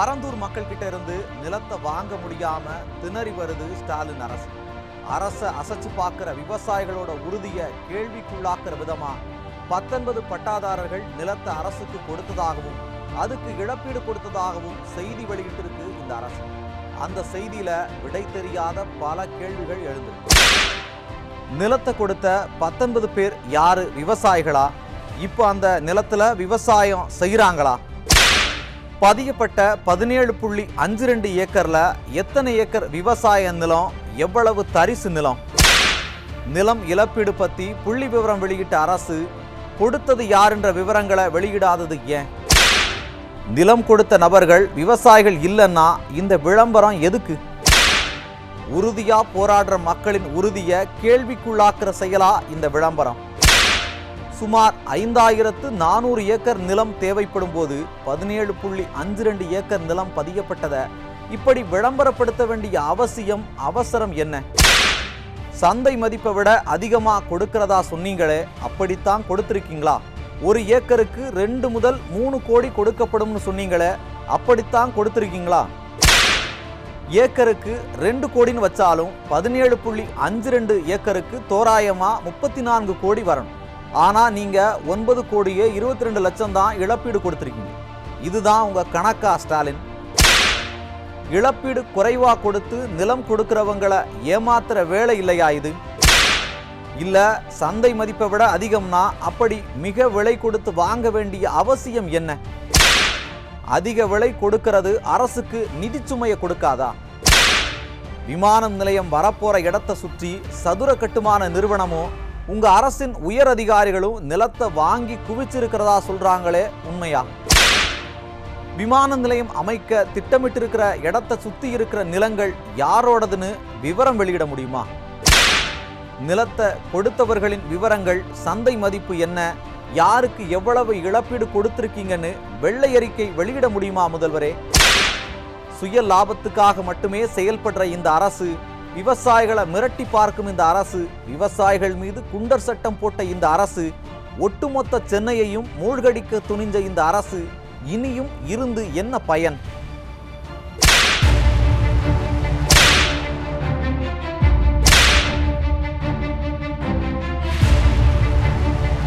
பரந்தூர் மக்கள் கிட்ட இருந்து நிலத்தை வாங்க முடியாம திணறி வருது ஸ்டாலின் அரசு. அரசை அசைச்சு பார்க்கிற விவசாயிகளோட உறுதியை கேள்விக்குள்ளாக்குற விதமா 19 பட்டாதாரர்கள் நிலத்தை அரசுக்கு கொடுத்ததாகவும் அதுக்கு இழப்பீடு கொடுத்ததாகவும் செய்தி வெளியிட்டிருக்கு இந்த அரசு. அந்த செய்தியில விடை தெரியாத பல கேள்விகள் எழுந்திருக்கு. நிலத்தை கொடுத்த 19 பேர் யாரு? விவசாயிகளா? இப்போ அந்த நிலத்துல விவசாயம் செய்யறாங்களா? பதியப்பட்ட 17.52 ஏக்கர்ல எத்தனை ஏக்கர் விவசாய நிலம், எவ்வளவு தரிசு நிலம்? நிலம் இழப்பீடு பத்தி புள்ளி விவரம் வெளியிட்ட அரசு கொடுத்தது யார் என்ற விவரங்களை வெளியிடாதது ஏன்? நிலம் கொடுத்த நபர்கள் விவசாயிகள் இல்லைன்னா இந்த விளம்பரம் எதுக்கு? உறுதியா போராடுற மக்களின் உறுதியை கேள்விக்குள்ளாக்குற செயலா இந்த விளம்பரம்? சுமார் 5400 ஏக்கர் நிலம் தேவைப்படும் போது 17.52 ஏக்கர் நிலம் பதியப்பட்டதை இப்படி விளம்பரப்படுத்த வேண்டிய அவசரம் என்ன? சந்தை மதிப்பை விட அதிகமா கொடுக்கிறதா சொன்னீங்களே, அப்படித்தான் கொடுத்திருக்கீங்களா? ஒரு ஏக்கருக்கு 2 முதல் 3 கோடி கொடுக்கப்படும் சொன்னீங்களே, அப்படித்தான் கொடுத்திருக்கீங்களா? ஏக்கருக்கு 2 கோடின்னு வச்சாலும் 17.52 ஏக்கருக்கு தோராயமா 34 கோடி வரணும். ஆனா நீங்க 9 கோடியே 22 லட்சம் தான் இழப்பீடு கொடுத்திருக்கீங்க. இதுதான் உங்க கணக்கா ஸ்டாலின்? இழப்பீடு குறைவா கொடுத்து நிலம் கொடுக்கிறவங்களை ஏமாத்துற வேலை இல்லையா இது? இல்ல சந்தை மதிப்பை விட அதிகம்னா அப்படி மிக விலை கொடுத்து வாங்க வேண்டிய அவசியம் என்ன? அதிக விலை கொடுக்கிறது அரசுக்கு நிதி சுமையை கொடுக்காதா? விமான நிலையம் வரப்போற இடத்தை சுற்றி சதுர கட்டுமான நிறுவனமும் உங்க அரசின் உயர் அதிகாரிகளும் நிலத்தை வாங்கி குவிச்சிருக்கிறதா சொல்றாங்களே, உண்மையா? விமான நிலையம் அமைக்க திட்டமிட்டிருக்கிற இடத்தை சுத்தி இருக்கிற நிலங்கள் யாரோடதுன்னு விவரம் வெளியிட முடியுமா? நிலத்தை கொடுத்தவர்களின் விவரங்கள், சந்தை மதிப்பு என்ன, யாருக்கு எவ்வளவு இழப்பீடு கொடுத்திருக்கீங்கன்னு வெள்ளை அறிக்கை வெளியிட முடியுமா முதல்வரே? சுய லாபத்துக்காக மட்டுமே செயல்படுற இந்த அரசு, விவசாயிகளை மிரட்டி பார்க்கும் இந்த அரசு, விவசாயிகள் மீது குண்டர் சட்டம் போட்ட இந்த அரசு, ஒட்டுமொத்த சென்னையையும் மூழ்கடிக்க துணிஞ்ச இந்த அரசு இனியும் இருந்து என்ன பயன்?